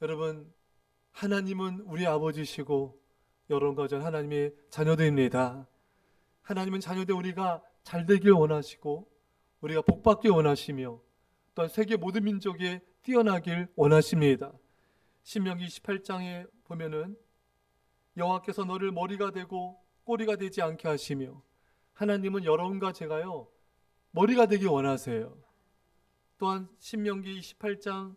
여러분, 하나님은 우리 아버지시고 여러분과 전 하나님의 자녀들입니다. 하나님은 자녀들 우리가 잘 되길 원하시고 우리가 복받길 원하시며 또한 세계 모든 민족에 뛰어나길 원하십니다. 신명기 28장에 보면은 여호와께서 너를 머리가 되고 꼬리가 되지 않게 하시며, 하나님은 여러분과 제가요 머리가 되길 원하세요. 또한 신명기 28장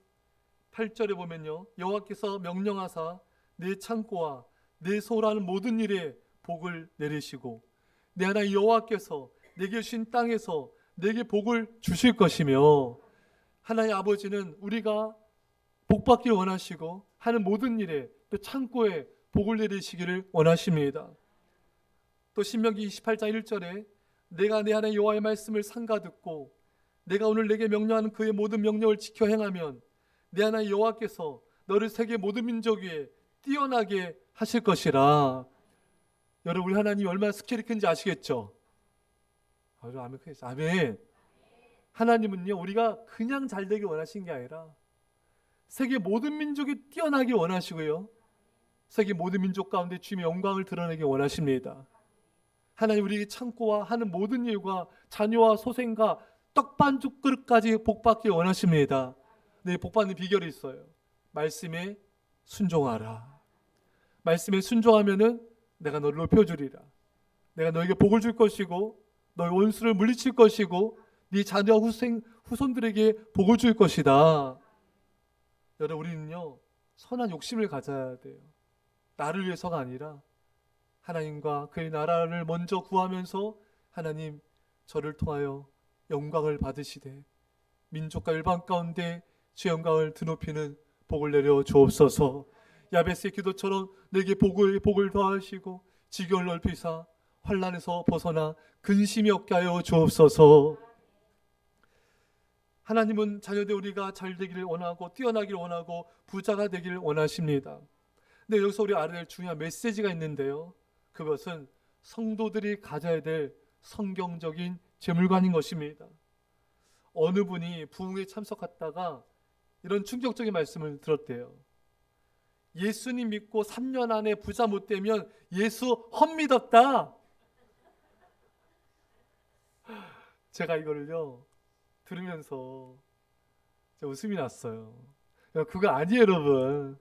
8절에 보면요, 여호와께서 명령하사 내 창고와 내 소홀하는 모든 일에 복을 내리시고 내 하나님 여호와께서 내게 주신 땅에서 내게 복을 주실 것이며, 하나님 아버지는 우리가 복받기를 원하시고 하는 모든 일에 또 창고에 복을 내리시기를 원하십니다. 또 신명기 28장 1절에 내가 내 하나님 여호와의 말씀을 삼가 듣고 내가 오늘 내게 명령하는 그의 모든 명령을 지켜 행하면 내 하나님 여호와께서 너를 세계 모든 민족 위에 뛰어나게 하실 것이라. 여러분, 우리 하나님이 얼마나 스케일이 큰지 아시겠죠? 아멘. 아멘. 하나님은요 우리가 그냥 잘 되길 원하신 게 아니라 세계 모든 민족이 뛰어나길 원하시고요, 세계 모든 민족 가운데 주님의 영광을 드러내길 원하십니다. 하나님 우리에게 창고와 하는 모든 일과 자녀와 소생과 떡반죽 그릇까지 복받길 원하십니다. 네, 복받는 비결이 있어요. 말씀에 순종하라. 말씀에 순종하면은 내가 너를 높여주리라. 내가 너에게 복을 줄 것이고 너의 원수를 물리칠 것이고 네 자녀와 후손들에게 복을 줄 것이다. 여러분, 우리는요 선한 욕심을 가져야 돼요. 나를 위해서가 아니라 하나님과 그의 나라를 먼저 구하면서 하나님 저를 통하여 영광을 받으시되 민족과 일반 가운데 주 영광을 드높이는 복을 내려 주옵소서. 야베스의 기도처럼 내게 복을 더하시고 지경을 넓히사 환난에서 벗어나 근심이 없게 하여 주옵소서. 하나님은 자녀들 우리가 잘 되기를 원하고 뛰어나기를 원하고 부자가 되기를 원하십니다. 근데 여기서 우리 알아야 될 중요한 메시지가 있는데요, 그것은 성도들이 가져야 될 성경적인 재물관인 것입니다. 어느 분이 부흥회에 참석했다가 이런 충격적인 말씀을 들었대요. 예수님 믿고 3년 안에 부자 못 되면 예수 헛믿었다. 제가 이거를요 들으면서 웃음이 났어요. 그거 아니에요, 여러분.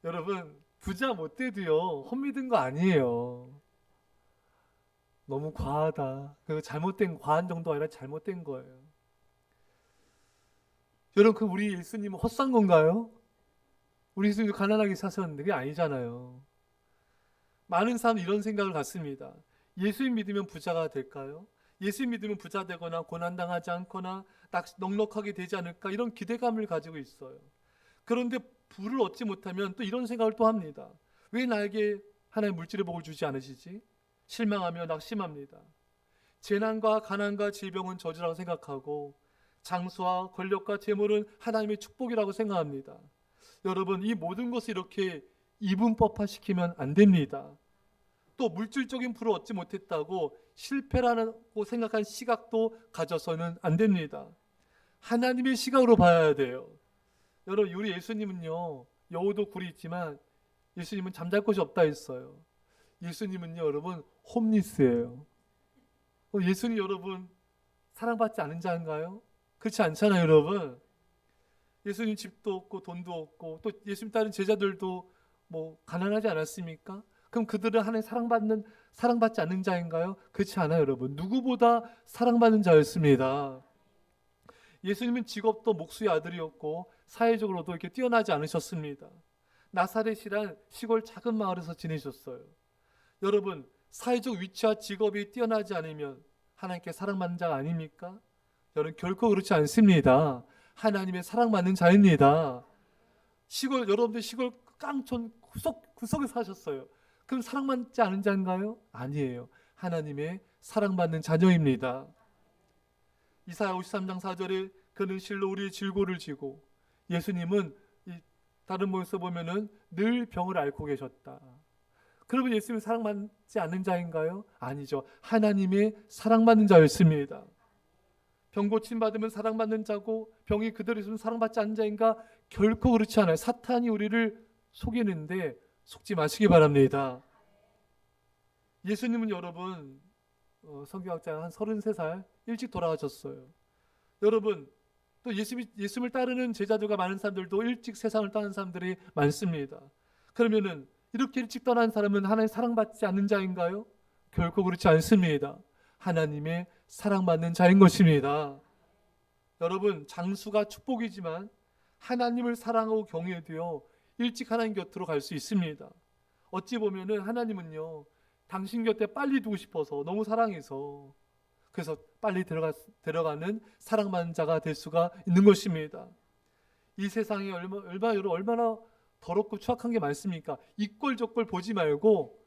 여러분, 부자 못 돼도요 헛믿은 거 아니에요. 너무 과하다. 그 잘못된, 과한 정도 아니라 잘못된 거예요. 여러분, 그 우리 예수님은 헛산 건가요? 우리 예수님도 가난하게 사셨는데 그게 아니잖아요. 많은 사람은 이런 생각을 갖습니다. 예수님 믿으면 부자가 될까요? 예수님 믿으면 부자 되거나 고난당하지 않거나 넉넉하게 되지 않을까, 이런 기대감을 가지고 있어요. 그런데 부를 얻지 못하면 또 이런 생각을 또 합니다. 왜 나에게 하나의 물질의 복을 주지 않으시지? 실망하며 낙심합니다. 재난과 가난과 질병은 저주라고 생각하고 장수와 권력과 재물은 하나님의 축복이라고 생각합니다. 여러분, 이 모든 것을 이렇게 이분법화시키면 안 됩니다. 또 물질적인 부를 얻지 못했다고 실패라고 생각한 시각도 가져서는 안 됩니다. 하나님의 시각으로 봐야 돼요. 여러분, 우리 예수님은요 여우도 굴이 있지만 예수님은 잠잘 곳이 없다 했어요. 예수님은요 여러분 홈리스예요. 예수님 여러분 사랑받지 않은 자인가요? 그렇지 않잖아요, 여러분. 예수님 집도 없고 돈도 없고 또 예수님 따른 제자들도 뭐 가난하지 않았습니까? 그럼 그들은 하나님 사랑받지 않는 자인가요? 그렇지 않아요, 여러분. 누구보다 사랑받는 자였습니다. 예수님은 직업도 목수의 아들이었고 사회적으로도 이렇게 뛰어나지 않으셨습니다. 나사렛이란 시골 작은 마을에서 지내셨어요. 여러분, 사회적 위치와 직업이 뛰어나지 않으면 하나님께 사랑받는 자가 아닙니까? 여러분, 결코 그렇지 않습니다. 하나님의 사랑받는 자입니다. 여러분들 시골 깡촌 구석에 사셨어요. 그럼 사랑받지 않은 자인가요? 아니에요. 하나님의 사랑받는 자녀입니다. 이사야 53장 4절에 그는 실로 우리의 질고를 지고, 예수님은 다른 모에서 보면은 늘 병을 앓고 계셨다. 그러면 예수님은 사랑받지 않는 자인가요? 아니죠. 하나님의 사랑받는 자였습니다. 병 고침 받으면 사랑받는 자고 병이 그대로 있으면 사랑받지 않는 자인가? 결코 그렇지 않아요. 사탄이 우리를 속이는데 속지 마시기 바랍니다. 예수님은 여러분 성경학자 한 33살 일찍 돌아가셨어요. 여러분 또 예수님을 따르는 제자들과 많은 사람들도 일찍 세상을 떠난 사람들이 많습니다. 그러면은 이렇게 일찍 떠난 사람은 하나님 사랑받지 않는 자인가요? 결코 그렇지 않습니다. 하나님의 사랑받는 자인 것입니다. 여러분 장수가 축복이지만 하나님을 사랑하고 경외되어 일찍 하나님 곁으로 갈 수 있습니다. 어찌 보면은 하나님은요 당신 곁에 빨리 두고 싶어서 너무 사랑해서 그래서 빨리 들어가는 사랑받는 자가 될 수가 있는 것입니다. 이 세상에 얼마나 더럽고 추악한 게 많습니까? 이꼴저꼴 보지 말고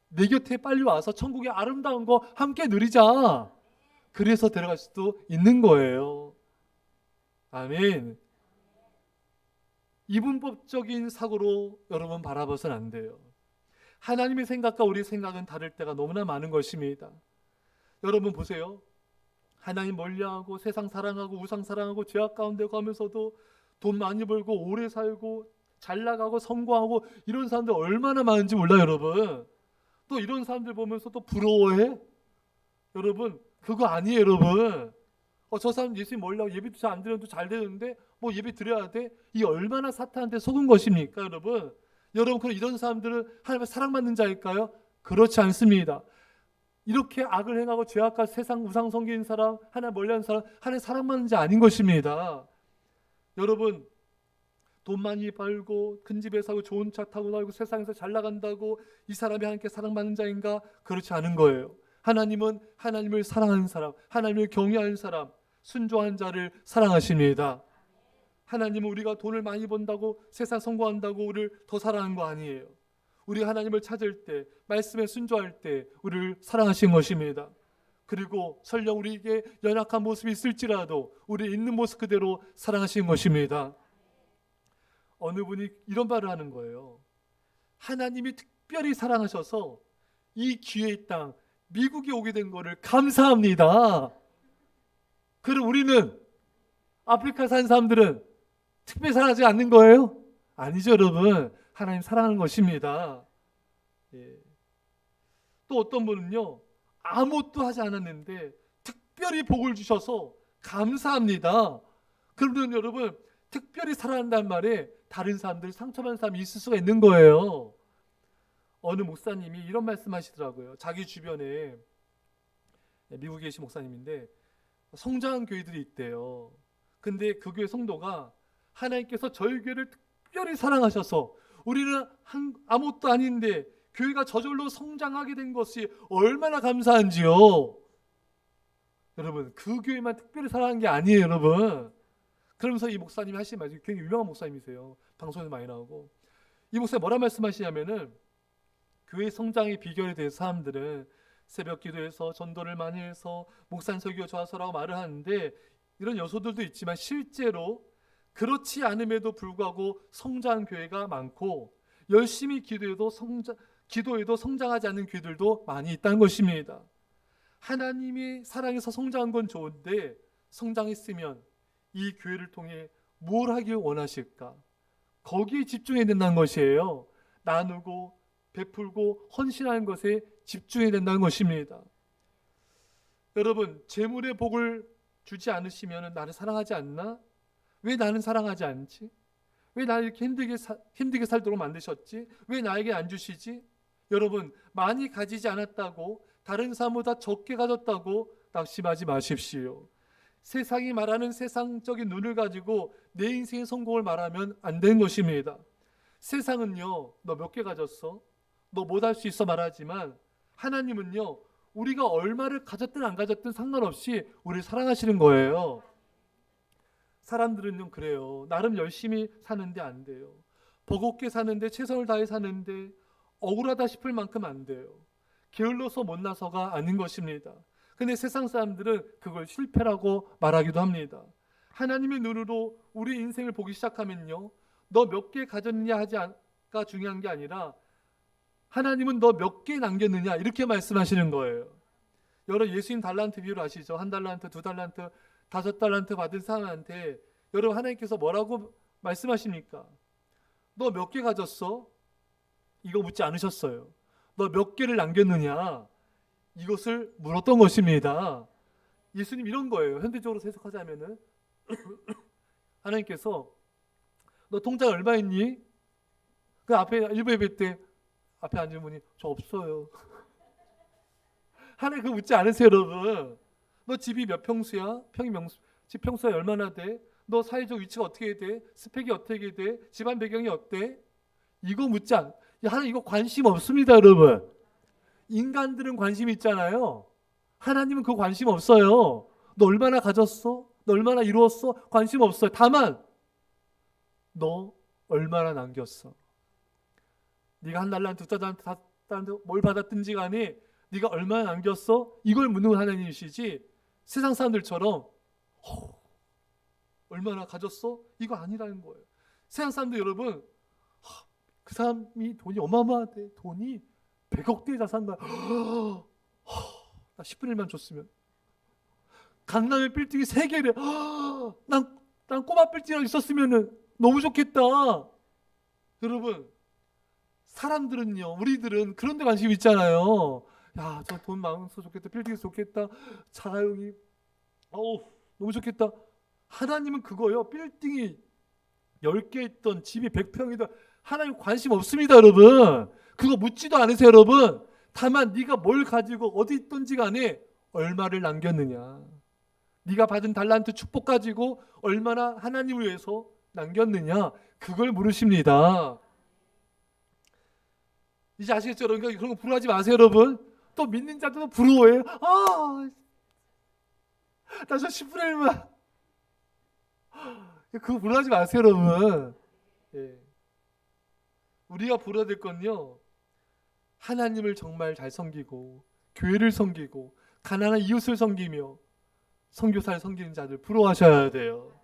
내 곁에 빨리 와서 천국의 아름다운 거 함께 누리자. 그래서 들어갈 수도 있는 거예요. 아멘. 이분법적인 사고로 여러분 바라봐서는 안 돼요. 하나님의 생각과 우리의 생각은 다를 때가 너무나 많은 것입니다. 여러분 보세요. 하나님 멀리하고 세상 사랑하고 우상 사랑하고 죄악 가운데 가면서도 돈 많이 벌고 오래 살고 잘 나가고 성공하고 이런 사람들 얼마나 많은지 몰라요, 여러분. 또 이런 사람들 보면서 또 부러워해? 여러분 그거 아니에요, 여러분. 저 사람 예수님 멀리하고 예배도 잘 안 드려도 잘 되는데 뭐 예배 드려야 돼? 이 얼마나 사탄한테 속은 것입니까, 여러분? 여러분 그럼 이런 사람들은 하나님의 사랑받는 자일까요? 그렇지 않습니다. 이렇게 악을 행하고 죄악과 세상 우상 섬기는 사람, 하나님 멀리하는 사람, 하나님 사랑받는 자 아닌 것입니다. 여러분 돈 많이 벌고 큰 집에 사고 좋은 차 타고 다니고 세상에서 잘 나간다고 이 사람이 하나님께 사랑받는 자인가? 그렇지 않은 거예요. 하나님은 하나님을 사랑하는 사람, 하나님을 경외하는 사람, 순종하는 자를 사랑하십니다. 하나님은 우리가 돈을 많이 번다고 세상 성공한다고 우리를 더 사랑하는 거 아니에요. 우리가 하나님을 찾을 때, 말씀에 순종할 때 우리를 사랑하신 것입니다. 그리고 설령 우리에게 연약한 모습이 있을지라도 우리 있는 모습 그대로 사랑하신 것입니다. 어느 분이 이런 말을 하는 거예요. 하나님이 특별히 사랑하셔서 이 기회의 땅 미국에 오게 된 거를 감사합니다. 그럼 우리는 아프리카 사는 사람들은 특별히 사랑하지 않는 거예요? 아니죠, 여러분. 하나님 사랑하는 것입니다. 예. 또 어떤 분은요 아무것도 하지 않았는데 특별히 복을 주셔서 감사합니다. 그러면 여러분 특별히 사랑한다는 말에 다른 사람들 상처받는 사람이 있을 수가 있는 거예요. 어느 목사님이 이런 말씀하시더라고요. 자기 주변에 미국에 계신 목사님인데 성장한 교회들이 있대요. 근데 그 교회 성도가 하나님께서 저희 교회를 특별히 사랑하셔서 우리는 아무것도 아닌데 교회가 저절로 성장하게 된 것이 얼마나 감사한지요. 여러분 그 교회만 특별히 사랑한 게 아니에요, 여러분. 그러면서 이 목사님이 하신 말이 굉장히 유명한 목사님이세요. 방송에서 많이 나오고. 이 목사님 뭐라 말씀하시냐면은 교회 성장의 비결에 대해서 사람들은 새벽 기도해서 전도를 많이 해서 목산 설교 좋아서라고 말을 하는데 이런 요소들도 있지만 실제로 그렇지 않음에도 불구하고 성장한 교회가 많고 열심히 기도해도 성장하지 않는 교회들도 많이 있다는 것입니다. 하나님이 사랑해서 성장한 건 좋은데 성장했으면 이 교회를 통해 뭘 하길 원하실까? 거기에 집중해야 된다는 것이에요. 나누고 베풀고 헌신하는 것에 집중해야 된다는 것입니다. 여러분 재물의 복을 주지 않으시면 나를 사랑하지 않나? 왜 나는 사랑하지 않지? 왜 나를 이렇게 힘들게 살도록 만드셨지? 왜 나에게 안 주시지? 여러분 많이 가지지 않았다고 다른 사람보다 적게 가졌다고 낙심하지 마십시오. 세상이 말하는 세상적인 눈을 가지고 내 인생의 성공을 말하면 안 되는 것입니다. 세상은요 너 몇 개 가졌어? 너 못 할 수 있어 말하지만 하나님은요 우리가 얼마를 가졌든 안 가졌든 상관없이 우리를 사랑하시는 거예요. 사람들은요 그래요. 나름 열심히 사는데 안 돼요. 버겁게 사는데 최선을 다해 사는데 억울하다 싶을 만큼 안 돼요. 게을러서 못나서가 아닌 것입니다. 근데 세상 사람들은 그걸 실패라고 말하기도 합니다. 하나님의 눈으로 우리 인생을 보기 시작하면요 너 몇 개 가졌느냐 하지가 중요한 게 아니라 하나님은 너 몇 개 남겼느냐 이렇게 말씀하시는 거예요. 여러분 예수님 달란트 비유를 아시죠? 1달란트, 2달란트, 5달란트 받은 사람한테 여러분 하나님께서 뭐라고 말씀하십니까? 너 몇 개 가졌어? 이거 묻지 않으셨어요. 너 몇 개를 남겼느냐? 이것을 물었던 것입니다. 예수님 이런 거예요. 현대적으로 해석하자면은 하나님께서 너 통장 얼마 있니? 그 앞에 일부 예배 때 앞에 앉은 분이 저 없어요. 하나님 그거 묻지 않으세요, 여러분. 너 집이 몇 평수야? 집 평수가 얼마나 돼? 너 사회적 위치가 어떻게 돼? 스펙이 어떻게 돼? 집안 배경이 어때? 이거 묻지 않. 하나님 이거 관심 없습니다, 여러분. 인간들은 관심 있잖아요. 하나님은 그 관심 없어요. 너 얼마나 가졌어? 너 얼마나 이루었어? 관심 없어요. 다만 너 얼마나 남겼어? 네가 한 달란 두 달란 다 뭘 받았든지 간에 네가 얼마나 남겼어? 이걸 묻는 하나님이시지 세상 사람들처럼 얼마나 가졌어? 이거 아니라는 거예요. 세상 사람들 여러분 그 사람이 돈이 어마어마하대. 돈이 100억대 자산가. 나 10분의 1만 줬으면. 강남에 빌딩이 3개래. 난 꼬마 빌딩이랑 있었으면 너무 좋겠다. 여러분 사람들은요, 우리들은 그런 데 관심 있잖아요. 야, 저 돈 많아서 좋겠다. 빌딩이 좋겠다. 자가용이 너무 좋겠다. 하나님은 그거요. 빌딩이 10개 있던 집이 100평이던 하나님 관심 없습니다, 여러분. 그거 묻지도 않으세요, 여러분. 다만 네가 뭘 가지고 어디 있든지 간에 얼마를 남겼느냐. 네가 받은 달란트 축복 가지고 얼마나 하나님을 위해서 남겼느냐. 그걸 물으십니다. 이제 아시겠죠? 그러니까 그런 거 부러워하지 마세요, 여러분. 또 믿는 자들도 부러워해요. 나 저 10분의 1만. 그거 부러워하지 마세요, 여러분. 예. 우리가 부러워야 될 건요. 하나님을 정말 잘 섬기고 교회를 섬기고 가난한 이웃을 섬기며 선교사를 섬기는 자들 부러워하셔야 돼요.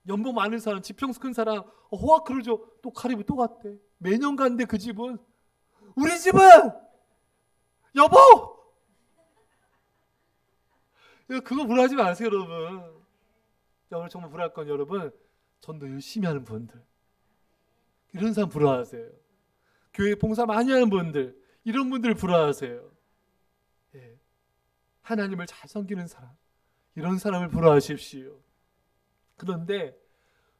연봉 많은 사람, 지평수 큰 사람, 호화크루죠. 또 카리브 또 갔대. 매년 간대 그 집은. 우리 집은 여보. 그거 부러워하지 마세요, 여러분. 오늘 정말 부러워할 건 여러분, 전도 열심히 하는 분들, 이런 사람 부러워하세요. 교회 봉사 많이 하는 분들, 이런 분들 부러워하세요. 예. 하나님을 잘 섬기는 사람, 이런 사람을 부러워하십시오. 그런데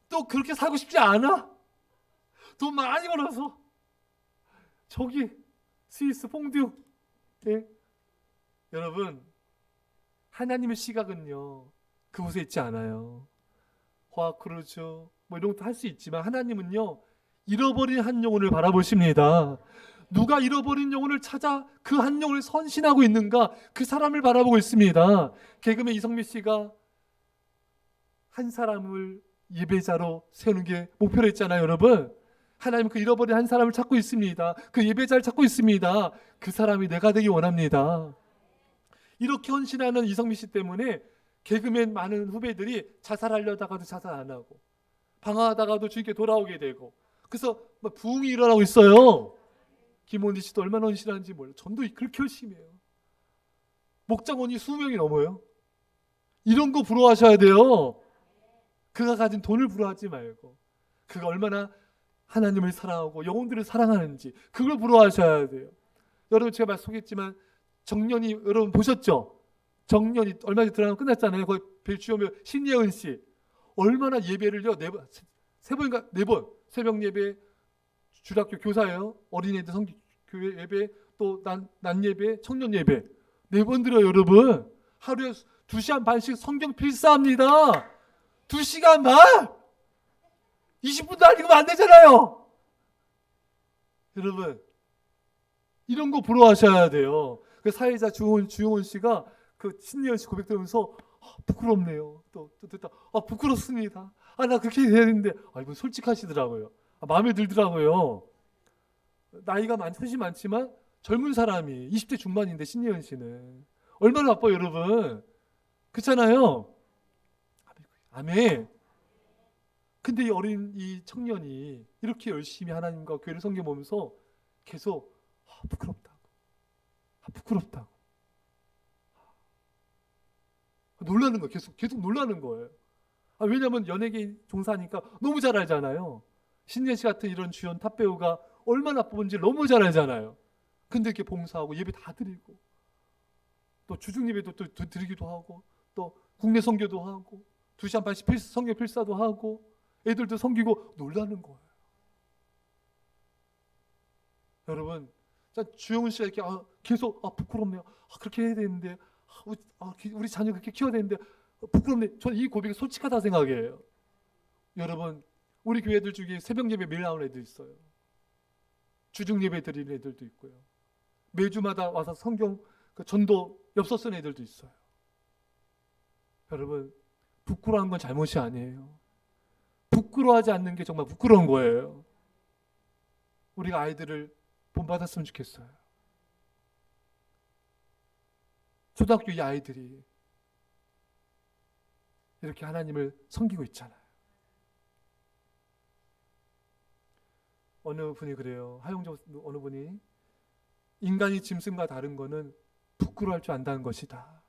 또 그렇게 살고 싶지 않아. 돈 많이 벌어서 저기 스위스 퐁듀. 예. 여러분 하나님의 시각은요 그곳에 있지 않아요. 화크루즈 뭐 이런 것도 할 수 있지만 하나님은요 잃어버린 한 영혼을 바라보십니다. 누가 잃어버린 영혼을 찾아 그 한 영혼을 선신하고 있는가, 그 사람을 바라보고 있습니다. 개그맨 이성미 씨가 한 사람을 예배자로 세우는 게 목표로 했잖아요, 여러분. 하나님은 그 잃어버린 한 사람을 찾고 있습니다. 그 예배자를 찾고 있습니다. 그 사람이 내가 되기 원합니다. 이렇게 헌신하는 이성미 씨 때문에 개그맨 많은 후배들이 자살하려다가도 자살 안 하고 방황하다가도 주님께 돌아오게 되고, 그래서 막 부흥이 일어나고 있어요. 김원지 씨도 얼마나 헌신하는지 몰라요. 전도 그렇게 열심히 해요. 목장원이 20명이 넘어요. 이런 거 부러워하셔야 돼요. 그가 가진 돈을 부러워하지 말고 그가 얼마나 하나님을 사랑하고 영혼들을 사랑하는지 그걸 부러워하셔야 돼요. 여러분 제가 말씀했지만 정년이 여러분 보셨죠? 정년이 얼마 전에 드라마 끝났잖아요. 거기 주연배우 신예은 씨 얼마나 예배를요 세 번인가 네 번 새벽 예배, 주일학교 교사예요. 어린이들 교회 예배, 또 난 예배, 청년 예배 4번 드려요. 여러분 하루에 2시간 반씩 성경 필사합니다. 2시간 반 20분도 안 읽으면 안 되잖아요. 여러분 이런 거 부러워하셔야 돼요. 그 사회자 주용원 씨가 그 신예은 씨 고백 들으면서 부끄럽네요. 또 듣다 부끄럽습니다. 나 그렇게 해야 되는데 이분 솔직하시더라고요. 마음에 들더라고요. 나이가 훨씬 많지만 젊은 사람이 20대 중반인데 신예은 씨는 얼마나 바빠요, 여러분. 그렇잖아요. 아멘. 근데 이 어린 이 청년이 이렇게 열심히 하나님과 교회를 섬겨보면서 계속 부끄럽다고 놀라는 거예요. 계속 놀라는 거예요. 왜냐하면 연예계 종사하니까 너무 잘 알잖아요. 신재 씨 같은 이런 주연 탑배우가 얼마나 뽑은지 너무 잘 알잖아요. 근데 이렇게 봉사하고 예배 다 드리고 또 주중 예배도 또 드리기도 하고 또 국내 선교도 하고 2시간 반씩 성경 필사도 하고 애들도 섬기고 놀라는 거예요. 여러분, 주영훈 씨가 이렇게 계속 부끄럽네요. 그렇게 해야 되는데 우리 자녀 그렇게 키워야 되는데 부끄럽네. 저는 이 고백이 솔직하다 생각해요. 여러분, 우리 교회들 중에 새벽 예배 매일 나오는 애들 있어요. 주중 예배 드리는 애들도 있고요. 매주마다 와서 성경 전도 엽서 쓰는 애들도 있어요. 여러분, 부끄러운 건 잘못이 아니에요. 부끄러워하지 않는 게 정말 부끄러운 거예요. 우리가 아이들을 본받았으면 좋겠어요. 초등학교 이 아이들이 이렇게 하나님을 섬기고 있잖아요. 어느 분이 그래요. 하용조 어느 분이 인간이 짐승과 다른 거는 부끄러워할 줄 안다는 것이다.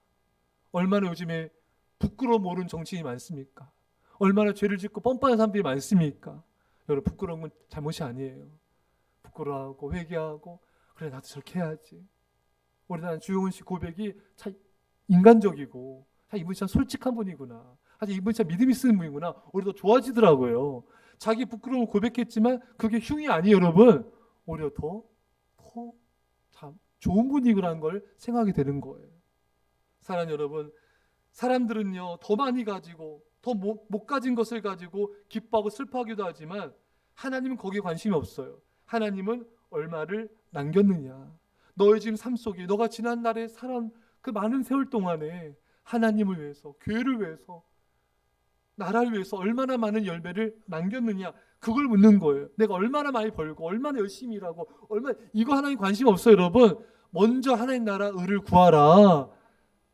얼마나 요즘에 부끄러워 모르는 정치인이 많습니까? 얼마나 죄를 짓고 뻔뻔한 사람들이 많습니까? 여러분, 부끄러운 건 잘못이 아니에요. 부끄러워하고 회개하고 그래 나도 저렇게 해야지. 우리나라 주영훈 씨 고백이 참 인간적이고 이분이 참 솔직한 분이구나. 이분이 참 믿음이 쓰는 분이구나. 오히려 더 좋아지더라고요. 자기 부끄러움을 고백했지만 그게 흉이 아니에요, 여러분. 오히려 더 참 좋은 분이구나는 걸 생각이 되는 거예요. 사랑하는 여러분, 사람들은요 더 많이 가지고 더 못 가진 것을 가지고 기뻐하고 슬퍼하기도 하지만 하나님은 거기에 관심이 없어요. 하나님은 얼마를 남겼느냐. 너의 지금 삶 속에 너가 지난날에 살아온 그 많은 세월 동안에 하나님을 위해서, 교회를 위해서, 나라를 위해서 얼마나 많은 열매를 남겼느냐, 그걸 묻는 거예요. 내가 얼마나 많이 벌고 얼마나 열심히 일하고 이거 하나님 관심 없어요. 여러분, 먼저 하나님 나라 의를 구하라.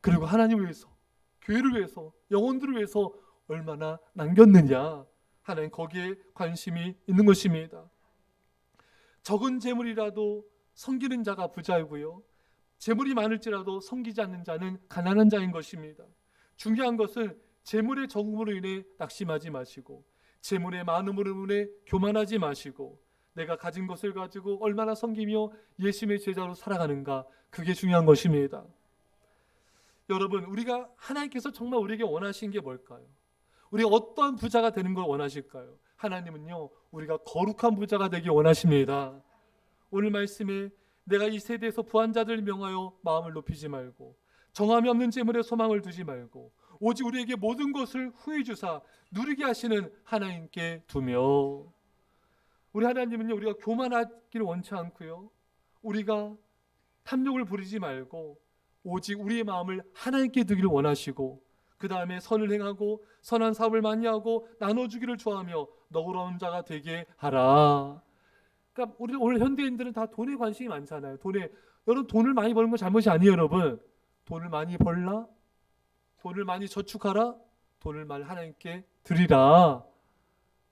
그리고 하나님을 위해서, 교회를 위해서, 영혼들을 위해서 얼마나 남겼느냐, 하나님 거기에 관심이 있는 것입니다. 적은 재물이라도 섬기는 자가 부자이고요, 재물이 많을지라도 섬기지 않는 자는 가난한 자인 것입니다. 중요한 것은 재물의 적음으로 인해 낙심하지 마시고, 재물의 많음으로 인해 교만하지 마시고, 내가 가진 것을 가지고 얼마나 섬기며 예수님의 제자로 살아가는가, 그게 중요한 것입니다. 여러분, 우리가 하나님께서 정말 우리에게 원하시는 게 뭘까요? 우리가 어떤 부자가 되는 걸 원하실까요? 하나님은요 우리가 거룩한 부자가 되길 원하십니다. 오늘 말씀에 내가 이 세대에서 부한 자들을 명하여 마음을 높이지 말고 정함이 없는 재물에 소망을 두지 말고 오직 우리에게 모든 것을 후히 주사 누리게 하시는 하나님께 두며, 우리 하나님은요 우리가 교만하기를 원치 않고요, 우리가 탐욕을 부리지 말고 오직 우리의 마음을 하나님께 두기를 원하시고, 그 다음에 선을 행하고 선한 사업을 많이 하고 나눠주기를 좋아하며 너그러운 자가 되게 하라. 그러니까 우리 오늘 현대인들은 다 돈에 관심이 많잖아요. 여러분, 돈을 많이 버는 건 잘못이 아니에요. 여러분, 돈을 많이 벌라, 돈을 많이 저축하라, 돈을 많이 하나님께 드리라.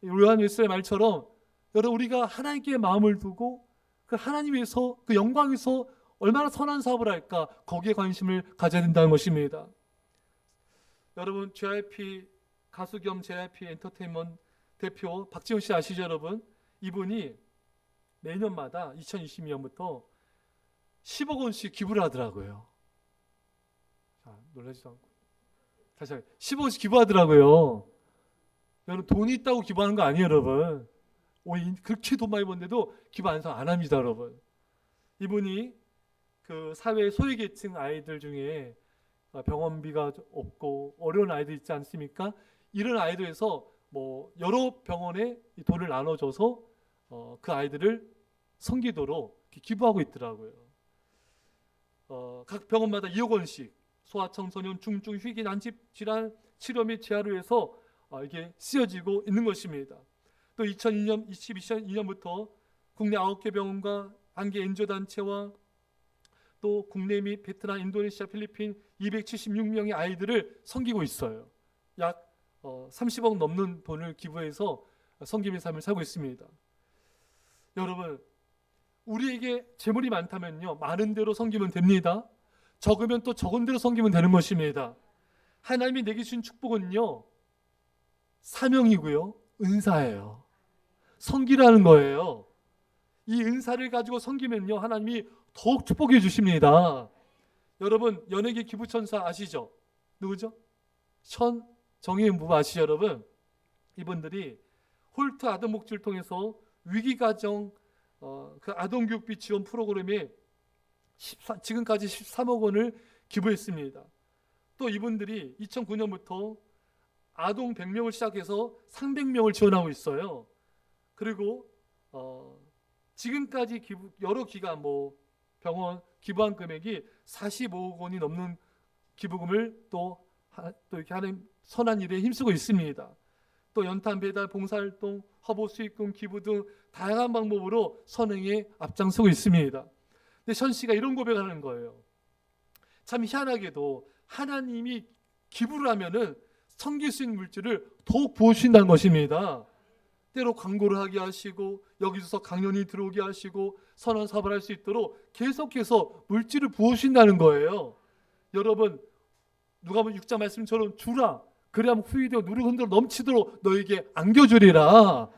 요한 웨슬레의 말처럼 여러분, 우리가 하나님께 마음을 두고 그 하나님 위해서, 그 영광 위해서 얼마나 선한 사업을 할까, 거기에 관심을 가져야 된다는 것입니다. 여러분, JYP 가수 겸 JYP 엔터테인먼트 대표 박지훈 씨 아시죠, 여러분? 이분이 매년마다 2022년부터 10억 원씩 기부를 하더라고요. 자, 놀라지도 않고. 다시 10억 원씩 기부하더라고요. 여러분, 돈이 있다고 기부하는 거 아니에요, 여러분. 그렇게 돈 많이 버는데도 기부 안 합니다, 여러분. 이분이 그 사회 소외계층 아이들 중에 병원비가 없고 어려운 아이들 있지 않습니까? 이런 아이들에서 여러 병원에 돈을 나눠줘서 그 아이들을 섬기도록 기부하고 있더라고요. 각 병원마다 2억 원씩 소아청소년 중증 희귀 난치 질환 치료 및 재활을 위해서 이게 쓰여지고 있는 것입니다. 또 2022년부터 국내 9개 병원과 1개 NGO 단체와 또 국내 및 베트남, 인도네시아, 필리핀 276명의 아이들을 섬기고 있어요. 약 30억 넘는 돈을 기부해서 섬김의 삶을 살고 있습니다. 여러분, 우리에게 재물이 많다면요, 많은 대로 섬기면 됩니다. 적으면 또 적은 대로 섬기면 되는 것입니다. 하나님이 내게 주신 축복은요, 사명이고요. 은사예요. 섬기라는 거예요. 이 은사를 가지고 섬기면요, 하나님이 더욱 축복해 주십니다. 여러분, 연예계 기부천사 아시죠? 누구죠? 정혜인 부부 아시죠, 여러분? 이분들이 홀트 아동 목줄을 통해서 위기가정 그 아동교육비 지원 프로그램에 지금까지 13억 원을 기부했습니다. 또 이분들이 2009년부터 아동 100명을 시작해서 300명을 지원하고 있어요. 그리고 지금까지 여러 기관 병원 기부한 금액이 45억 원이 넘는 기부금을 또 이렇게 하는 선한 일에 힘쓰고 있습니다. 또 연탄 배달, 봉사활동, 화보 수익금 기부 등 다양한 방법으로 선행에 앞장서고 있습니다. 근데 션 씨가 이런 고백을 하는 거예요. 참 희한하게도 하나님이 기부를 하면은 섬길 수 있는 물질을 더욱 부어주신다는 것입니다. 때로 광고를 하게 하시고 여기서 강연이 들어오게 하시고 선한 사업을 할 수 있도록 계속해서 물질을 부어주신다는 거예요. 여러분, 누가복음 6장 말씀처럼 주라. 그래야 후이되어 누르고 흔들어 넘치도록 너에게 안겨주리라.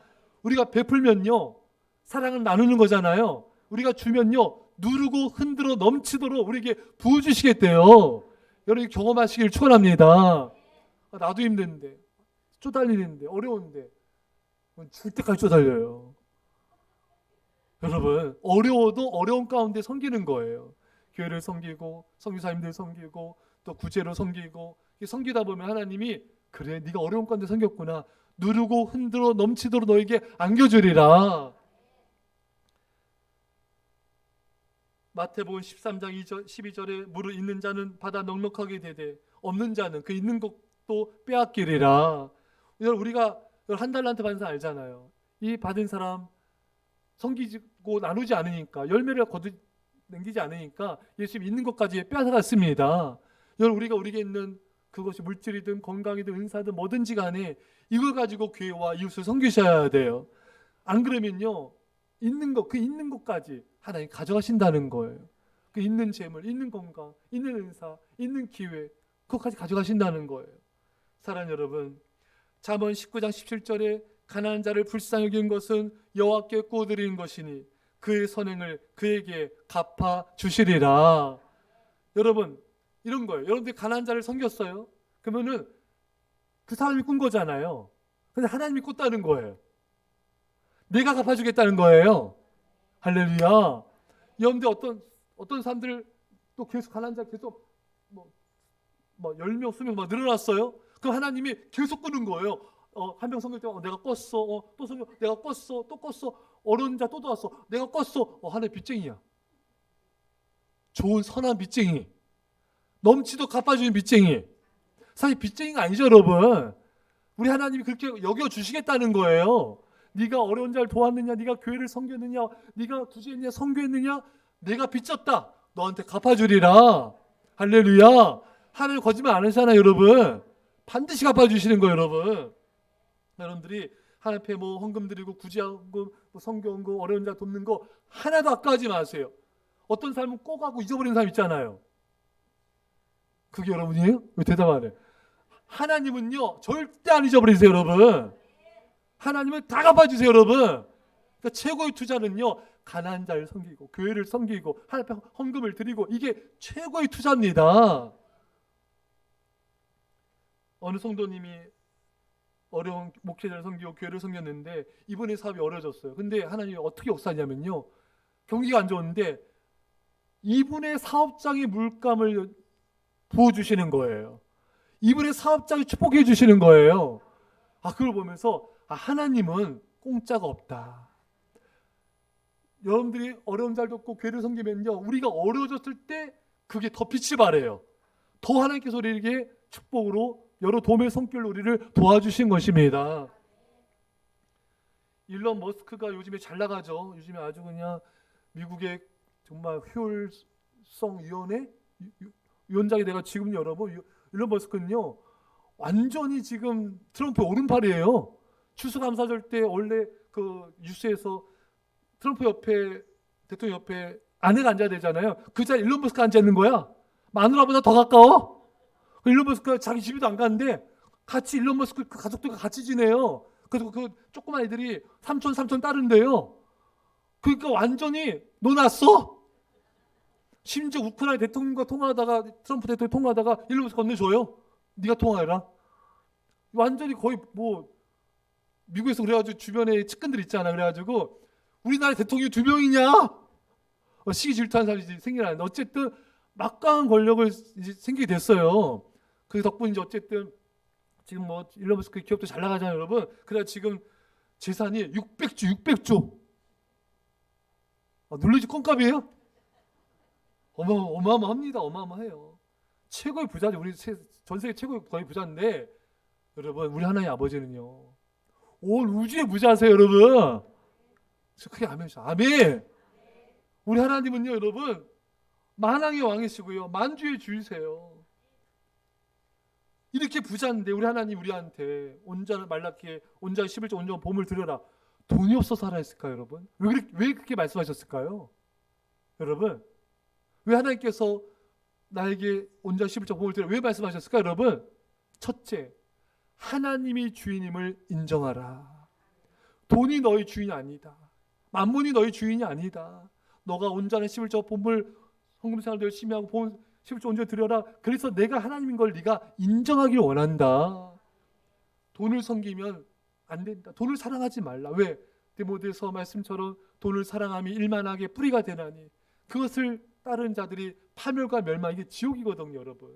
우리가 베풀면요, 사랑을 나누는 거잖아요. 우리가 주면요, 누르고 흔들어 넘치도록 우리에게 부어주시겠대요. 여러분 경험하시길 축원합니다. 나도 힘든데, 쪼달리는데, 어려운데 줄 때까지 쪼달려요. 여러분, 어려워도 어려운 가운데 섬기는 거예요. 교회를 섬기고 선교사님들 섬기고 또 구제로 섬기고, 섬기다 보면 하나님이 그래 네가 어려운 가운데 섬겼구나, 누르고 흔들어 넘치도록 너에게 안겨주리라. 마태복음 13장 12절에 무릇 있는 자는 받아 넉넉하게 되되 없는 자는 그 있는 것도 빼앗기리라. 우리가 한 달란트 받은 사람 알잖아요. 이 받은 사람 섬기고 나누지 않으니까, 열매를 거두내기지 않으니까 예수님 있는 것까지 빼앗아갔습니다. 우리가 우리에게 있는 그것이 물질이든 건강이든 은사든 뭐든지 간에 이걸 가지고 교회와 이웃을 섬기셔야 돼요. 안 그러면요, 있는 것까지 하나님 가져가신다는 거예요. 그 있는 재물, 있는 건강, 있는 은사, 있는 기회, 그것까지 가져가신다는 거예요. 사랑하는 여러분, 잠언 19장 17절에 가난한 자를 불쌍히 여긴 것은 여호와께 꾸어드리는 것이니 그의 선행을 그에게 갚아 주시리라. 여러분, 이런 거예요. 여러분들이 가난한 자를 섬겼어요. 그러면은 그 사람이 꾼 거잖아요. 근데 하나님이 꿨다는 거예요. 내가 갚아주겠다는 거예요. 할렐루야. 여러분들 어떤 사람들 또 계속 가난한 자 계속 10명, 20명 늘어났어요. 그럼 하나님이 계속 꾸는 거예요. 한 명 섬길 때 내가 껐어. 또 섬겨 내가 껐어. 또 껐어. 어려운 자 또 들어왔어. 내가 껐어. 하나님 빚쟁이야. 좋은 선한 빚쟁이. 넘치도 갚아주는 빚쟁이. 사실 빚쟁이가 아니죠, 여러분. 우리 하나님이 그렇게 여겨주시겠다는 거예요. 네가 어려운 자를 도왔느냐, 네가 교회를 섬겼느냐, 네가 구제했느냐, 선교했느냐, 내가 빚졌다, 너한테 갚아주리라. 할렐루야. 하나님 거짓말 안 하잖아요, 여러분. 반드시 갚아주시는 거예요, 여러분. 여러분들이 하나님 앞에 헌금 드리고 구제헌금, 선교헌금, 어려운 자 돕는 거 하나도 아까워하지 마세요. 어떤 사람은 꼬가고 잊어버리는 사람 있잖아요. 그게 여러분이에요? 왜 대답 안 해? 하나님은요 절대 안 잊어버리세요, 여러분. 하나님은 다 갚아주세요, 여러분. 그러니까 최고의 투자는요, 가난한 자를 섬기고 교회를 섬기고 하나님 앞에 헌금을 드리고, 이게 최고의 투자입니다. 어느 성도님이 어려운 목회자를 섬기고 교회를 섬겼는데 이번에 사업이 어려워졌어요. 근데 하나님이 어떻게 역사하냐면요, 경기가 안 좋은데 이분의 사업장의 물감을 부어주시는 거예요. 이분의 사업장을 축복해 주시는 거예요. 그걸 보면서 하나님은 공짜가 없다. 여러분들이 어려운 자를 돕고 교회를 섬기면요, 우리가 어려워졌을 때 그게 더 빛을 발해요. 더 하나님께서 우리에게 축복으로 여러 도움의 손길로 우리를 도와주신 것입니다. 일론 머스크가 요즘에 잘 나가죠. 요즘에 아주 그냥 미국의 정말 효율성 위원장이 돼가 지금 여러분, 일론 머스크는요 완전히 지금 트럼프의 오른팔이에요. 추수감사절 때 원래 그 뉴스에서 트럼프 옆에, 대통령 옆에 아내가 앉아야 되잖아요. 그 자리에 일론 머스크가 앉아 있는 거야. 마누라보다 더 가까워. 일론 머스크가 자기 집에도 안 가는데 같이 일론 머스크 그 가족들과 같이 지내요. 그리고 그 조그만 애들이 삼촌 따른대요. 그러니까 완전히 놀았어. 심지어 우크라이나 대통령과 통화하다가 트럼프 대통령 통화하다가 일론 머스크 건네줘요. 네가 통화해라. 완전히 거의 뭐 미국에서 그래가지고 주변에 측근들 있잖아. 그래가지고 우리나라 대통령이 2명이냐? 시기 질투하는 사람이 생기나는데 어쨌든 막강한 권력을 이제 생기게 됐어요. 그 덕분에 이제 어쨌든 지금 뭐 일론 머스크 기업도 잘 나가잖아요, 여러분. 그래 지금 재산이 600조. 놀라지 껌값이에요? 어마어마합니다. 어마어마해요. 최고의 부자죠. 우리 전 세계 최고의 거의 부자인데 여러분 우리 하나님 아버지는요. 온 우주의 부자세요, 여러분. 크게 아멘. 아멘. 우리 하나님은요, 여러분 만왕의 왕이시고요, 만주의 주이세요. 이렇게 부자인데 우리 하나님 우리한테 온전한 말라기에 온전한 11조 온전한 보물 드려라. 돈이 없어서 하라 했을까요, 여러분? 왜 그렇게 말씀하셨을까요? 여러분, 왜 하나님께서 나에게 온전한 11조 보물 드려라 왜 말씀하셨을까요, 여러분? 첫째, 하나님이 주인임을 인정하라. 돈이 너희 주인이 아니다. 만문이 너희 주인이 아니다. 너가 온전한 11조 보물 헌금생활도 열심히 하고 11조 온전히 드려라. 그래서 내가 하나님인 걸 네가 인정하길 원한다. 돈을 섬기면 안 된다. 돈을 사랑하지 말라. 왜? 디모데서 말씀처럼 돈을 사랑함이 일만하게 뿌리가 되나니 그것을 따르는 자들이 파멸과 멸망, 이게 지옥이거든요, 여러분.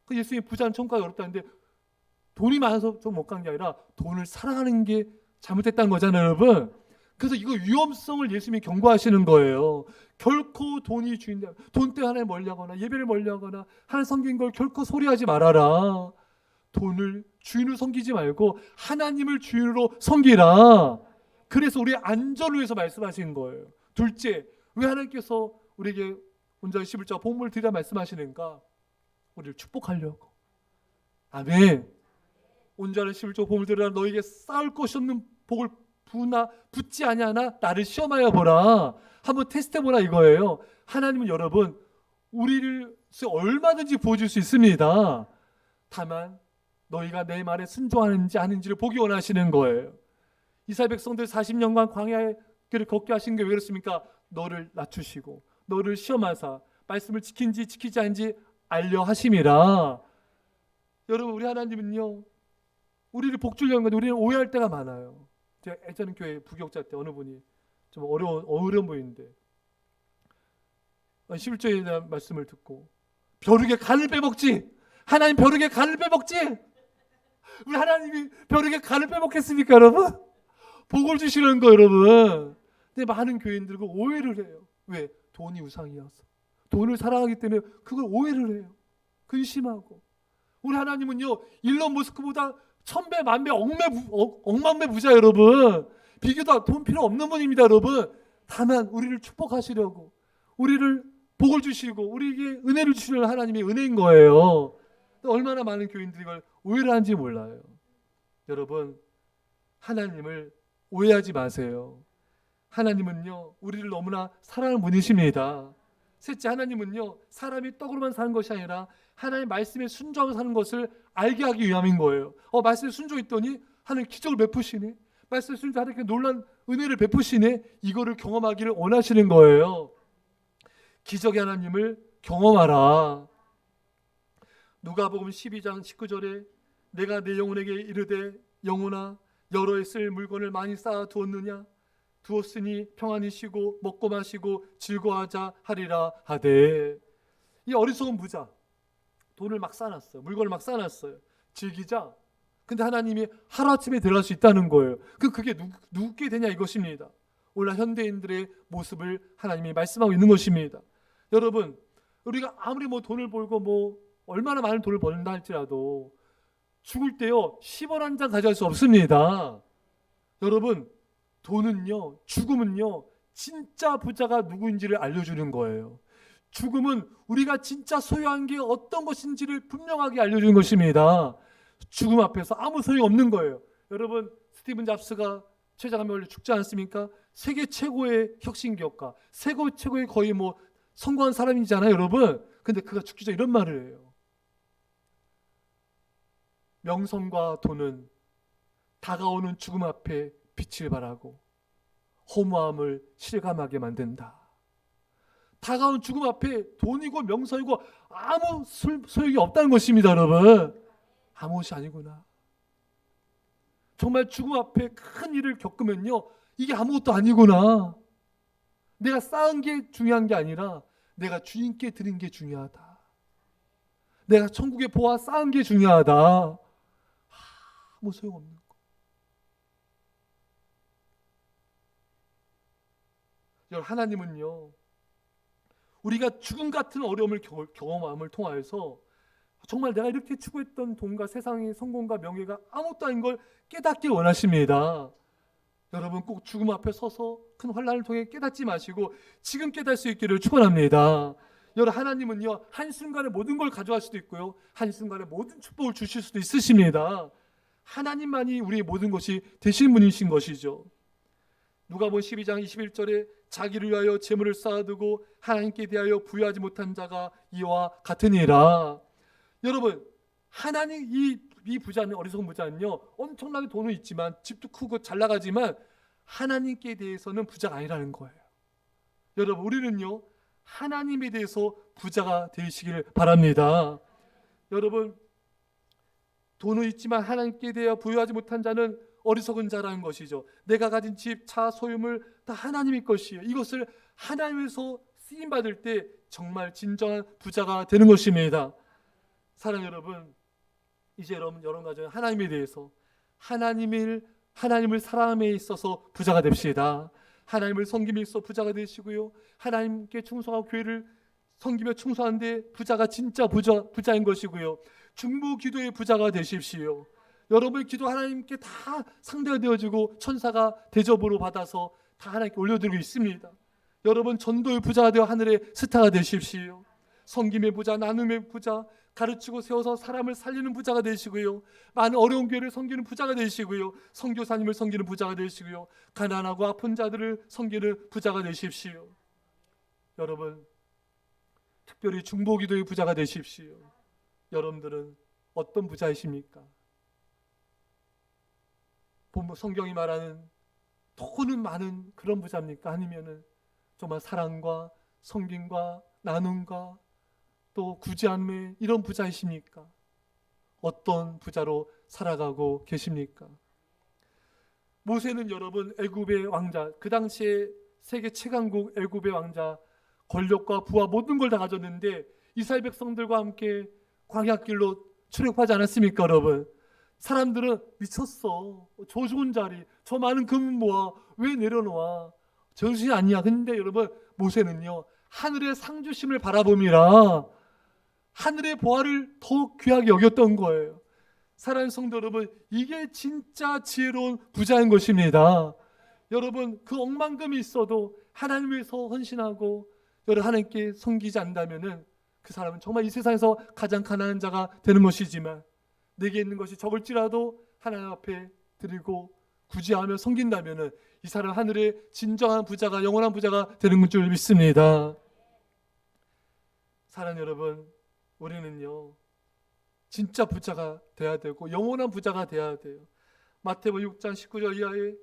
그 예수님이 부자는 천국가 어렵다는데 돈이 많아서 좀 못 간 게 아니라 돈을 사랑하는 게 잘못됐다는 거잖아요, 여러분. 그래서 이거 위험성을 예수님이 경고하시는 거예요. 결코 돈이 주인이다. 돈 때문에 하나님 멀리하거나 예배를 멀리하거나 하나님 섬긴 걸 결코 소리하지 말아라. 돈을 주인으로 섬기지 말고 하나님을 주인으로 섬기라. 그래서 우리의 안전을 위해서 말씀하시는 거예요. 둘째, 왜 하나님께서 우리에게 온전히 11조 보물을 드리라 말씀하시는가? 우리를 축복하려고. 아멘. 온전한 11조 보물 드리라. 너에게 쌓을 것이 없는 복을 붙지 아니하나 나를 시험하여 보라. 한번 테스트해 보라 이거예요. 하나님은 여러분 우리를 얼마든지 보여줄 수 있습니다. 다만 너희가 내 말에 순종하는지 아닌지를 보기 원하시는 거예요. 이스라엘 백성들 40년간 광야의 길을 걷게 하신 게 왜 그렇습니까? 너를 낮추시고 너를 시험하사 말씀을 지킨지 지키지 않은지 알려 하심이라. 여러분 우리 하나님은요 우리를 복주려는 건데 우리는 오해할 때가 많아요. 제가 예전 교회 부교육자 때 어느 분이 좀 어려운 분인데 11조에 대한 말씀을 듣고 벼룩의 간을 빼먹지. 하나님 벼룩의 간을 빼먹지. 우리 하나님이 벼룩의 간을 빼먹겠습니까, 여러분? 복을 주시는 거, 여러분. 근데 많은 교인들 그 오해를 해요. 왜? 돈이 우상이어서. 돈을 사랑하기 때문에 그걸 오해를 해요. 근심하고. 우리 하나님은요 일론 머스크보다 1000배, 만배, 억만배 부자 여러분. 비교도 돈 필요 없는 분입니다, 여러분. 다만 우리를 축복하시려고 우리를 복을 주시고 우리에게 은혜를 주시는 하나님의 은혜인 거예요. 얼마나 많은 교인들이 이걸 오해를 하는지 몰라요. 여러분 하나님을 오해하지 마세요. 하나님은요 우리를 너무나 사랑하는 분이십니다. 셋째, 하나님은요 사람이 떡으로만 사는 것이 아니라 하나님의 말씀에 순종하고 사는 것을 알게 하기 위함인 거예요. 말씀에 순종했더니 하나님 기적을 베푸시네. 말씀에 순종하니까 하나님께 놀란 은혜를 베푸시네. 이거를 경험하기를 원하시는 거예요. 기적의 하나님을 경험하라. 누가복음 12장 19절에 내가 내 영혼에게 이르되 영혼아 여러 해 쓸 물건을 많이 쌓아 두었으니 평안히 쉬고 먹고 마시고 즐거워하자 하리라 하되. 이 어리석은 부자 돈을 막 쌓아놨어요. 물건을 막 쌓아놨어요. 즐기자. 근데 하나님이 하루아침에 들어갈 수 있다는 거예요. 그게 누구께 되냐 이것입니다. 오늘 현대인들의 모습을 하나님이 말씀하고 있는 것입니다. 여러분 우리가 아무리 돈을 벌고 얼마나 많은 돈을 번다 할지라도 죽을 때요 10원 한 장 가져갈 수 없습니다. 여러분 돈은요 죽음은요 진짜 부자가 누구인지를 알려주는 거예요. 죽음은 우리가 진짜 소유한 게 어떤 것인지를 분명하게 알려주는 것입니다. 죽음 앞에서 아무 소용이 없는 거예요. 여러분 스티븐 잡스가 최장하면 원래 죽지 않습니까? 세계 최고의 혁신기업가, 세계 최고의 거의 성공한 사람이잖아요, 여러분. 근데 그가 죽기 전에 이런 말을 해요. 명성과 돈은 다가오는 죽음 앞에 빛을 발하고 허무함을 실감하게 만든다. 다가온 죽음 앞에 돈이고 명성이고 아무 소용이 없다는 것입니다, 여러분. 아무것이 아니구나. 정말 죽음 앞에 큰 일을 겪으면요, 이게 아무것도 아니구나. 내가 쌓은 게 중요한 게 아니라 내가 주님께 드린 게 중요하다. 내가 천국의 보화 쌓은 게 중요하다. 아무 소용없는 거. 여러분, 하나님은요, 우리가 죽음 같은 어려움을 경험함을 통하여서 정말 내가 이렇게 추구했던 돈과 세상의 성공과 명예가 아무것도 아닌 걸 깨닫기 원하십니다. 여러분, 꼭 죽음 앞에 서서 큰 환난을 통해 깨닫지 마시고 지금 깨달을 수 있기를 축원합니다. 여러분, 하나님은요, 한순간에 모든 걸 가져갈 수도 있고요, 한순간에 모든 축복을 주실 수도 있으십니다. 하나님만이 우리의 모든 것이 되신 분이신 것이죠. 누가복음 12장 21절에 자기를 위하여 재물을 쌓아두고 하나님께 대하여 부여하지 못한 자가 이와 같으니라. 여러분, 하나님, 이 부자는, 어리석은 부자는요, 엄청나게 돈은 있지만 집도 크고 잘 나가지만 하나님께 대해서는 부자가 아니라는 거예요. 여러분, 우리는요, 하나님에 대해서 부자가 되시길 바랍니다. 여러분, 돈은 있지만 하나님께 대하여 부여하지 못한 자는 어리석은 자라는 것이죠. 내가 가진 집, 차, 소유물 다 하나님의 것이에요. 이것을 하나님에서 쓰임 받을 때 정말 진정한 부자가 되는 것입니다. 사랑하는 여러분, 이제 여러분 가정 하나님에 대해서 하나님을 사랑함에 있어서 부자가 됩시다. 하나님을 섬김에 있어 부자가 되시고요, 하나님께 충성하고 교회를 섬기며 충성하는데 부자가 진짜 부자인 것이고요, 중보 기도의 부자가 되십시오. 여러분의 기도 하나님께 다 상대가 되어지고 천사가 대접으로 받아서 다 하나님께 올려드리고 있습니다. 여러분, 전도의 부자가 되어 하늘의 스타가 되십시오. 섬김의 부자, 나눔의 부자, 가르치고 세워서 사람을 살리는 부자가 되시고요, 많은 어려운 교회를 섬기는 부자가 되시고요, 선교사님을 섬기는 부자가 되시고요, 가난하고 아픈 자들을 섬기는 부자가 되십시오. 여러분, 특별히 중보기도의 부자가 되십시오. 여러분들은 어떤 부자이십니까? 성경이 말하는 돈은 많은 그런 부자입니까? 아니면은 정말 사랑과 섬김과 나눔과 또 구제함의 이런 부자이십니까? 어떤 부자로 살아가고 계십니까? 모세는 여러분, 애굽의 왕자, 그 당시에 세계 최강국 애굽의 왕자, 권력과 부와 모든 걸 다 가졌는데 이스라엘 백성들과 함께 광야길로 출애굽하지 않았습니까, 여러분? 사람들은 미쳤어. 저 좋은 자리, 저 많은 금은 모아 왜 내려놓아? 정신이 아니야. 근데 여러분, 모세는요, 하늘의 상주심을 바라봄이라 하늘의 보화를 더욱 귀하게 여겼던 거예요. 사랑하는 성도 여러분, 이게 진짜 지혜로운 부자인 것입니다. 여러분, 그 억만금이 있어도 하나님 위해서 헌신하고 여러분 하나님께 섬기지 않는다면은 그 사람은 정말 이 세상에서 가장 가난한 자가 되는 것이지만, 내게 있는 것이 적을지라도 하나님 앞에 드리고 구제하며 섬긴다면은 이 사람 하늘의 진정한 부자가, 영원한 부자가 되는 줄 믿습니다. 사랑하는 여러분, 우리는요, 진짜 부자가 돼야 되고 영원한 부자가 돼야 돼요. 마태복음 6장 19절 이하에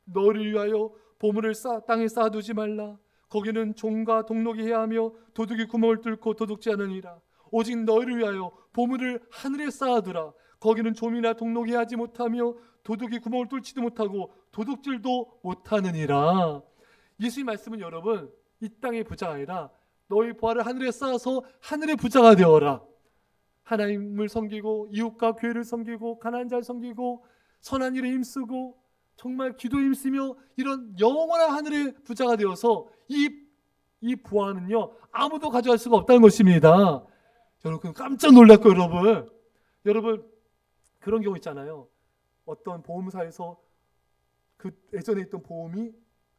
너를 위하여 보물을 땅에 쌓아두지 말라. 거기는 종과 동록이 해하며 도둑이 구멍을 뚫고 도둑지 않으니라. 오직 너희를 위하여 보물을 하늘에 쌓아두라. 거기는 좀이나 동록이 하지 못하며 도둑이 구멍을 뚫지도 못하고 도둑질도 못하느니라. 예수님 말씀은 여러분, 이 땅의 부자가 아니라 너희 보화를 하늘에 쌓아서 하늘의 부자가 되어라. 하나님을 섬기고 이웃과 교회를 섬기고 가난한 자를 섬기고 선한 일에 힘쓰고 정말 기도에 힘쓰며 이런 영원한 하늘의 부자가 되어서 이 부하는요, 아무도 가져갈 수가 없다는 것입니다. 여러분, 깜짝 놀랄 거예요. 여러분 그런 경우 있잖아요. 어떤 보험사에서 그 예전에 있던 보험이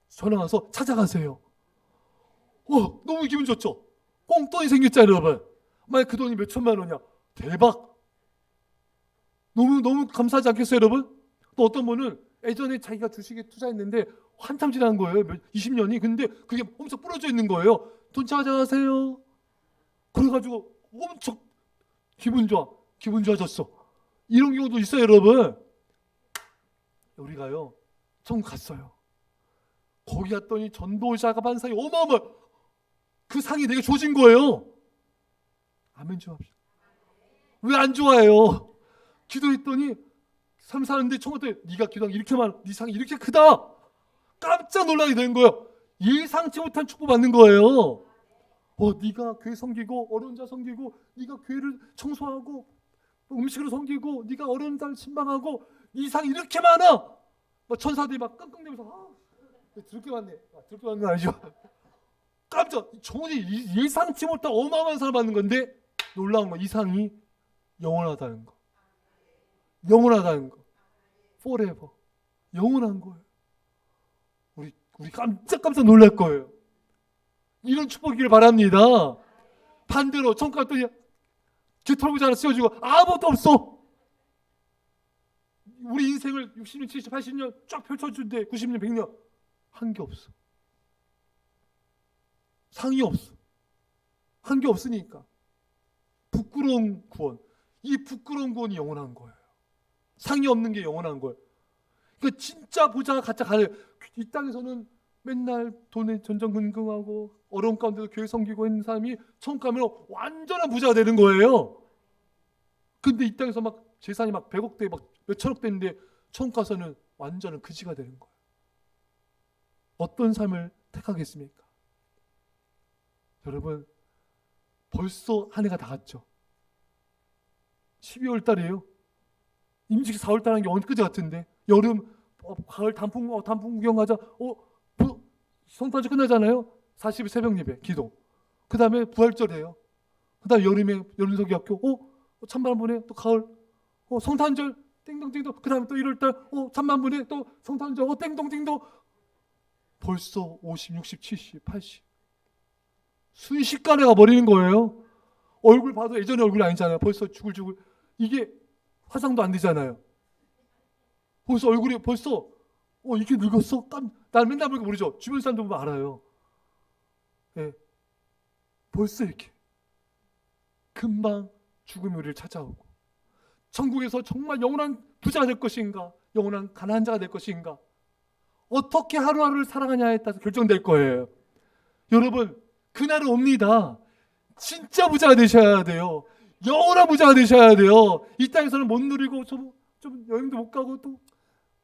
전화 와서 찾아가세요. 너무 기분 좋죠. 꽁돈이 생겼잖아요, 여러분. 만약 그 돈이 몇 천만 원이야. 대박. 너무 감사하지 않겠어요, 여러분? 또 어떤 분은 예전에 자기가 주식에 투자했는데 한참 지난 거예요. 20년이. 근데 그게 엄청 부러져 있는 거예요. 돈 찾아가세요. 그래가지고 엄청 기분 좋아졌어. 이런 경우도 있어요, 여러분. 우리가요, 천국 갔어요. 거기 갔더니 전도자가 받은 상이 어마어마. 그 상이 내게 주어진 거예요. 아멘 좀 합시다. 왜 안 좋아해요? 기도했더니 사는데 청구한테 네가 기도한 게 이렇게 많아, 네 상이 이렇게 크다. 깜짝 놀라게 된 거예요. 예상치 못한 축복 받는 거예요. 네가 교회 섬기고 어려운 자 섬기고, 네가 교회를 청소하고 음식으로 섬기고, 네가 어려운 자를 신방하고, 이 상이 이렇게 많아. 막 천사들이 막 끙끙대면서 드럽게 많네. 드럽게 많은 건 아니죠. 깜짝 전혀 예상치 못한 어마어마한 상을 받는 건데, 놀라운 거, 이 상이 영원하다는 거. 영원하다는 거. forever. 영원한 거예요. 우리 깜짝 놀랄 거예요. 이런 축복이길 바랍니다. 반대로 천국 갔더니 깃털부자 하나 씌워주고 아무것도 없어. 우리 인생을 60년, 70년, 80년 쫙 펼쳐준대. 90년, 100년 한 게 없어. 상이 없어. 한 게 없으니까 부끄러운 구원. 이 부끄러운 구원이 영원한 거예요. 상이 없는 게 영원한 거예요. 그러니까 진짜 부자가 가짜 가요. 이 땅에서는 맨날 돈에 전전긍긍하고 어려운 가운데도 교회 섬기고 있는 사람이 천국 가면 완전한 부자가 되는 거예요. 근데 이 땅에서 막 재산이 막 100억대 막 몇천억 대인데 천국 가서는 완전한 그지가 되는 거예요. 어떤 삶을 택하겠습니까? 여러분, 벌써 한 해가 다 갔죠. 12월 달이에요. 임직이 4월 달 하는 게 엊그제 같은데, 여름 가을 단풍 구경 가자. 성탄절 끝나잖아요. 40일 새벽 예배 기도. 그 다음에 부활절이에요. 그 다음에 여름에 여름석유학교. 천만 분에 또 가을. 성탄절 띵동띵동. 그 다음에 또 1월달 천만 분에 또 성탄절 띵동띵동. 벌써 50, 60, 70, 80 순식간에 가버리는 거예요. 얼굴 봐도 예전의 얼굴이 아니잖아요. 벌써 죽을 이게 화장도 안 되잖아요. 벌써 얼굴이 벌써 이렇게 늙었어? 날 맨날 보니까 모르죠. 주변 사람들 보면 알아요. 예. 벌써 이렇게 금방 죽음이 우리를 찾아오고, 천국에서 정말 영원한 부자가 될 것인가, 영원한 가난한 자가 될 것인가, 어떻게 하루하루를 살아가냐에 따라서 결정될 거예요. 여러분, 그날은 옵니다. 진짜 부자가 되셔야 돼요. 영원한 부자가 되셔야 돼요. 이 땅에서는 못 누리고 좀 여행도 못 가고 또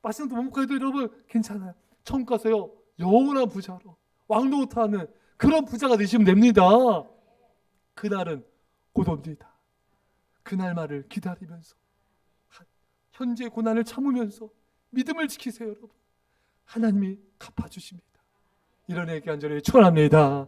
맛있는 것도 못 먹고 해도 여러분 괜찮아요. 천국 가서요, 영원한 부자로 왕노릇하는 그런 부자가 되시면 됩니다. 그날은 곧 옵니다. 그날만을 기다리면서 현재 고난을 참으면서 믿음을 지키세요. 여러분, 하나님이 갚아주십니다. 이런 얘기 간절히 축원합니다.